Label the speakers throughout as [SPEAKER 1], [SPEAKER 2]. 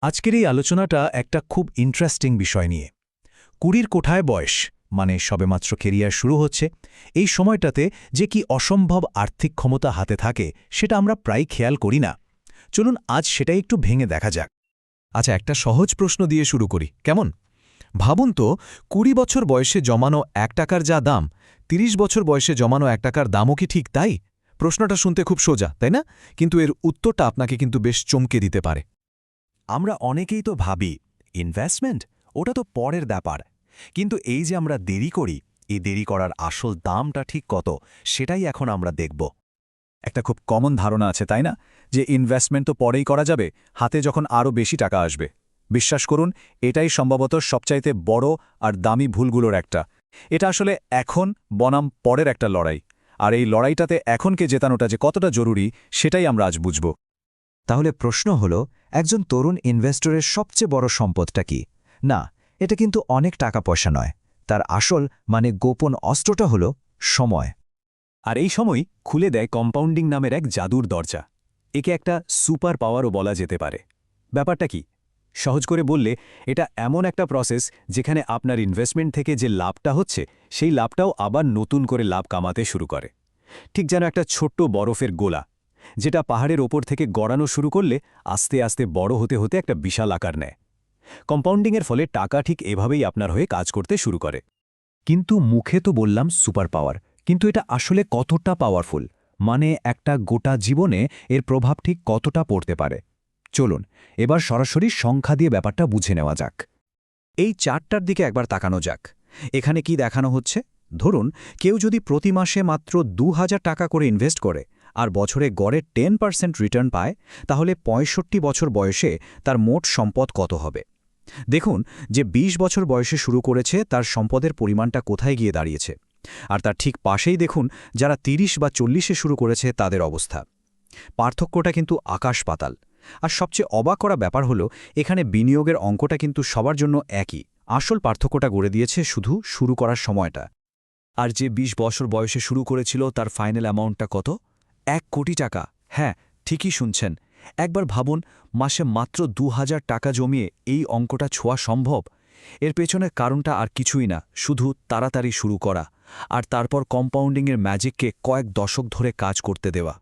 [SPEAKER 1] আজকের এই আলোচনাটা একটা খুব ইন্টারেস্টিং বিষয় নিয়ে। ২০ কোঠায় বয়স, মানে সবেমাত্র কেরিয়ার শুরু হচ্ছে, এই সময়টাতে যে কি অসম্ভব আর্থিক ক্ষমতা হাতে থাকে সেটা আমরা প্রায় খেয়াল করি না। চলুন আজ সেটাই একটু ভেঙে দেখা যাক।
[SPEAKER 2] আচ্ছা, একটা সহজ প্রশ্ন দিয়ে শুরু করি, কেমন? ভাবুন তো, ২০ বছর বয়সে জমানো ১ টাকার যা দাম, ৩০ বছর বয়সে জমানো ১ টাকার দামও কি ঠিক তাই? প্রশ্নটা শুনতে খুব সোজা, তাই না? কিন্তু এর উত্তরটা আপনাকে কিন্তু বেশ চমকে দিতে পারে।
[SPEAKER 1] আমরা অনেকেই তো ভাবি ইনভেস্টমেন্ট ওটা তো পরের ব্যাপার, কিন্তু এই যে আমরা দেরি করি, এই দেরি করার আসল দামটা ঠিক কত সেটাই এখন আমরা দেখব। একটা খুব কমন ধারণা আছে, তাই না, যে ইনভেস্টমেন্ট তো পরেই করা যাবে, হাতে যখন আরও বেশি টাকা আসবে। বিশ্বাস করুন, এটাই সম্ভবত সবচাইতে বড় আর দামি ভুলগুলোর একটা। এটা আসলে এখন বনাম পরের একটা লড়াই, আর এই লড়াইটাতে এখনকে জেতানোটা যে কতটা জরুরি সেটাই আমরা আজ বুঝব।
[SPEAKER 3] তাহলে প্রশ্ন হল, একজন তরুণ ইনভেস্টরের সবচেয়ে বড় সম্পদটা কি? না, এটা কিন্তু অনেক টাকা পয়সা নয়। তার আসল মানে গোপন অস্ত্রটা হল সময়।
[SPEAKER 1] আর এই সময় খুলে দেয় কম্পাউন্ডিং নামের এক জাদুর দরজা। একে একটা সুপার পাওয়ারও বলা যেতে পারে। ব্যাপারটা কি? সহজ করে বললে, এটা এমন একটা প্রসেস যেখানে আপনার ইনভেস্টমেন্ট থেকে যে লাভটা হচ্ছে সেই লাভটাও আবার নতুন করে লাভ কামাতে শুরু করে। ঠিক যেন একটা ছোট্ট বরফের গোলা, যেটা পাহাড়ের ওপর থেকে গড়ানো শুরু করলে আস্তে আস্তে বড় হতে হতে একটা বিশাল আকার নেয়। কম্পাউন্ডিংয়ের ফলে টাকা ঠিক এভাবেই আপনার হয়ে কাজ করতে শুরু করে। কিন্তু মুখে তো বললাম সুপার পাওয়ার, কিন্তু এটা আসলে কতটা পাওয়ারফুল, মানে একটা গোটা জীবনে এর প্রভাব ঠিক কতটা পড়তে পারে? চলুন এবার সরাসরি সংখ্যা দিয়ে ব্যাপারটা বুঝে নেওয়া যাক। এই চার্টটার দিকে একবার তাকানো যাক। এখানে কি দেখানো হচ্ছে? ধরুন, কেউ যদি প্রতি মাসে মাত্র ২,০০০ টাকা করে ইনভেস্ট করে আর বছরে গড়ে 10% রিটার্ন পায়, তাহলে ৬৫ বছর বয়সে তার মোট সম্পদ কত হবে? দেখুন, যে ২০ বছর বয়সে শুরু করেছে তার সম্পদের পরিমাণটা কোথায় গিয়ে দাঁড়িয়েছে, আর তার ঠিক পাশেই দেখুন যারা ৩০ বা ৪০-এ শুরু করেছে তাদের অবস্থা। পার্থক্যটা কিন্তু আকাশ পাতাল। আর সবচেয়ে অবাক করা ব্যাপার হলো, এখানে বিনিয়োগের অঙ্কটা কিন্তু সবার জন্য একই। আসল পার্থক্যটা গড়ে দিয়েছে শুধু শুরু করার সময়টা। আর যে ২০ বছর বয়সে শুরু করেছিল তার ফাইনাল অ্যামাউন্টটা কত? ১ কোটি টাকা। হ্যাঁ, ঠিকই শুনছেন। একবার ভাবুন, মাসে মাত্র ২,০০০ টাকা জমিয়ে এই অঙ্কটা ছোঁয়া সম্ভব? এর পেছনের কারণটা আর কিছুই না, শুধু তাড়াতাড়ি শুরু করা আর তারপর কম্পাউন্ডিংয়ের ম্যাজিককে কয়েক দশক ধরে কাজ করতে দেওয়া।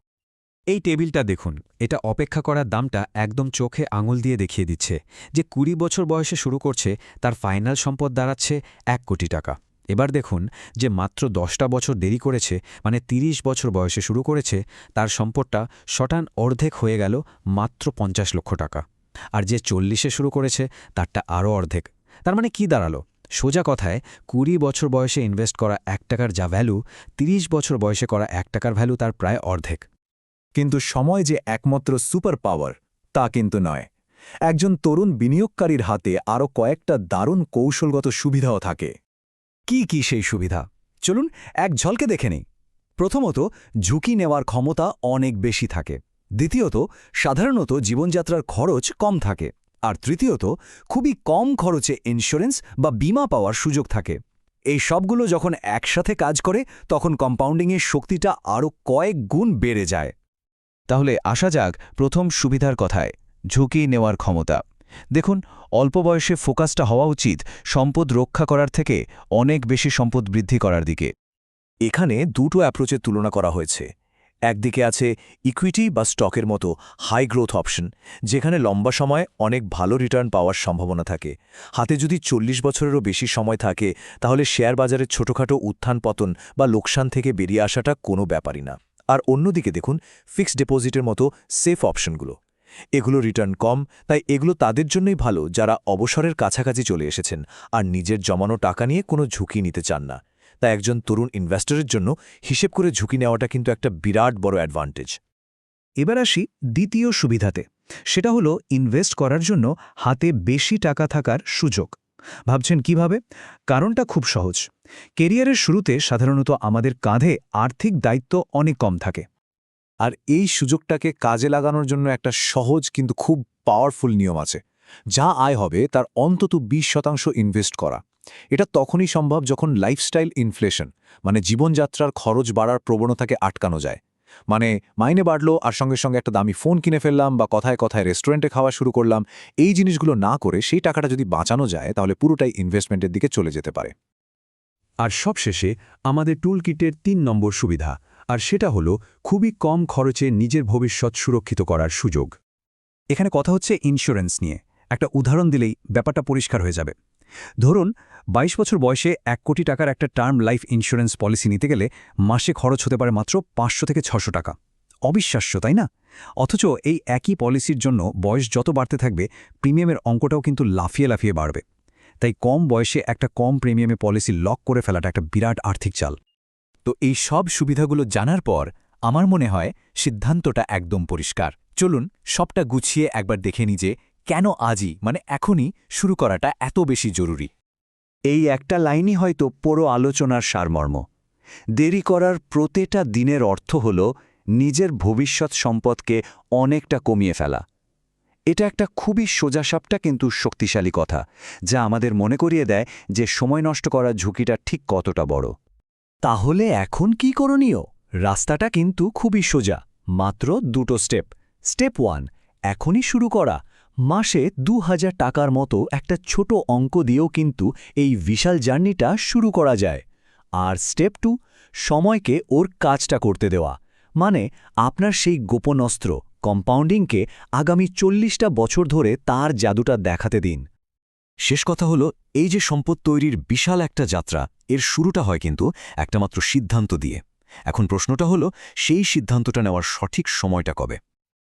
[SPEAKER 1] এই টেবিলটা দেখুন, এটা অপেক্ষা করার দামটা একদম চোখে আঙুল দিয়ে দেখিয়ে দিচ্ছে। যে ২০ বছর বয়সে শুরু করছে তার ফাইনাল সম্পদ দাঁড়াচ্ছে ১ কোটি টাকা। এবার দেখুন, যে মাত্র ১০টা বছর দেরি করেছে, মানে ৩০ বছর বয়সে শুরু করেছে, তার সম্পদটা শটান অর্ধেক হয়ে গেল মাত্র ৫০ লক্ষ টাকা। আর যে ৪০-এ শুরু করেছে তারটা আরও অর্ধেক। তার মানে কি দাঁড়ালো? সোজা কথায়, ২০ বছর বয়সে ইনভেস্ট করা ১ টাকার যা ভ্যালু, ৩০ বছর বয়সে করা ১ টাকার ভ্যালু তার প্রায় অর্ধেক। কিন্তু সময় যে একমাত্র সুপার পাওয়ার, তা কিন্তু নয়। একজন তরুণ বিনিয়োগকারীর হাতে আরও কয়েকটা দারুণ কৌশলগত সুবিধাও থাকে। কি কি সেই সুবিধা? চলুন এক ঝলকে দেখে নিই। প্রথমত, ঝুঁকি নেওয়ার ক্ষমতা অনেক বেশি থাকে। দ্বিতীয়ত, সাধারণত জীবনযাত্রার খরচ কম থাকে। আর তৃতীয়ত, খুবই কম খরচে ইন্স্যুরেন্স বা বীমা পাওয়ার সুযোগ থাকে। এই সবগুলো যখন একসাথে কাজ করে, তখন কম্পাউন্ডিংয়ের শক্তিটা আরও কয়েক গুণ বেড়ে যায়। তাহলে আসা যাক প্রথম সুবিধার কথায়, ঝুঁকি নেওয়ার ক্ষমতা। দেখুন, অল্প বয়সে ফোকাসটা হওয়া উচিত সম্পদ রক্ষা করার থেকে অনেক বেশি সম্পদ বৃদ্ধি করার দিকে। এখানে দুটো অ্যাপ্রোচের তুলনা করা হয়েছে। একদিকে আছে ইকুইটি বা স্টকের মতো হাই গ্রোথ অপশন, যেখানে লম্বা সময় অনেক ভালো রিটার্ন পাওয়ার সম্ভাবনা থাকে। হাতে যদি ৪০ বছরেরও বেশি সময় থাকে, তাহলে শেয়ার বাজারের ছোটখাটো উত্থান পতন বা লোকসান থেকে বেরিয়ে আসাটা কোনো ব্যাপারই না। আর অন্যদিকে দেখুন ফিক্সড ডিপোজিটের মতো সেফ অপশনগুলো। এগুলো রিটার্ন কম, তাই এগুলো তাদের জন্যই ভালো যারা অবসরের কাছাকাছি চলে এসেছেন আর নিজের জমানো টাকা নিয়ে কোনো ঝুঁকি নিতে চান না। তাই একজন তরুণ ইনভেস্টরের জন্য হিসেব করে ঝুঁকি নেওয়াটা কিন্তু একটা বিরাট বড় অ্যাডভান্টেজ। এবার আসি দ্বিতীয় সুবিধাতে। সেটা হলো ইনভেস্ট করার জন্য হাতে বেশি টাকা থাকার সুযোগ। ভাবছেন কিভাবে? কারণটা খুব সহজ। কেরিয়ারের শুরুতে সাধারণত আমাদের কাঁধে আর্থিক দায়িত্ব অনেক কম থাকে। আর এই সুযোগটাকে কাজে লাগানোর জন্য একটা সহজ কিন্তু খুব পাওয়ারফুল নিয়ম আছে। যা আয় হবে তার অন্তত ২০% ইনভেস্ট করা। এটা তখনই সম্ভব যখন লাইফস্টাইল ইনফ্লেশন, মানে জীবনযাত্রার খরচ বাড়ার প্রবণতাকে আটকানো যায়।
[SPEAKER 4] মানে মাইনে বাড়লো আর সঙ্গে সঙ্গে একটা দামি ফোন কিনে ফেললাম বা কথায় কথায় রেস্টুরেন্টে খাওয়া শুরু করলাম, এই জিনিসগুলো না করে সেই টাকাটা যদি বাঁচানো যায় তাহলে পুরোটাই ইনভেস্টমেন্টের দিকে চলে যেতে পারে।
[SPEAKER 1] আর সবশেষে আমাদের টুল কিটের ৩ নম্বর সুবিধা, আর সেটা হলো খুবই কম খরচে নিজের ভবিষ্যৎ সুরক্ষিত করার সুযোগ। এখানে কথা হচ্ছে ইন্স্যুরেন্স নিয়ে। একটা উদাহরণ দিলেই ব্যাপারটা পরিষ্কার হয়ে যাবে। ধরুন ২২ বছর বয়সে ১ কোটি টাকার একটা টার্ম লাইফ ইন্স্যুরেন্স পলিসি নিতে গেলে মাসে খরচ হতে পারে মাত্র ৫০০ থেকে ৬০০ টাকা। অবিশ্বাস্য, তাই না? অথচ এই একই পলিসির জন্য বয়স যত বাড়তে থাকবে প্রিমিয়ামের অঙ্কটাও কিন্তু লাফিয়ে লাফিয়ে বাড়বে। তাই কম বয়সে একটা কম প্রিমিয়ামে পলিসি লক করে ফেলাটা একটা বিরাট আর্থিক চাল।
[SPEAKER 2] তো এই সব সুবিধাগুলো জানার পর আমার মনে হয় সিদ্ধান্তটা একদম পরিষ্কার। চলুন সবটা গুছিয়ে একবার দেখে নিই যে কেন আজই মানে এখনই শুরু করাটা এত বেশি জরুরি।
[SPEAKER 3] এই একটা লাইনই হয়তো পুরো আলোচনার সারমর্ম। দেরি করার প্রতিটা দিনের অর্থ হল নিজের ভবিষ্যৎ সম্পদকে অনেকটা কমিয়ে ফেলা। এটা একটা খুবই সোজাসাপটা কিন্তু শক্তিশালী কথা, যা আমাদের মনে করিয়ে দেয় যে সময় নষ্ট করার ঝুঁকিটা ঠিক কতটা বড়। তাহলে এখন কি করণীয়? রাস্তাটা কিন্তু খুবই সোজা, মাত্র 2টো স্টেপ। স্টেপ 1, এখনই শুরু করা। মাসে ২০০০ টাকার মতো একটা ছোট অঙ্ক দিয়েও কিন্তু এই বিশাল জার্নিটা শুরু করা যায়। আর স্টেপ 2, সময়কে ওর কাজটা করতে দেওয়া। মানে আপনার সেই গোপন অস্ত্র কম্পাউন্ডিংকে আগামী ৪০টা বছর ধরে তার জাদুটা দেখাতে দিন।
[SPEAKER 2] শেষ কথা হলো, এই যে সম্পদ তৈরির বিশাল একটা যাত্রা, এর শুরুটা হয় কিন্তু একটা মাত্র সিদ্ধান্ত দিয়ে। এখন প্রশ্নটা হলো, সেই সিদ্ধান্তটা নেওয়ার সঠিক সময়টা কবে?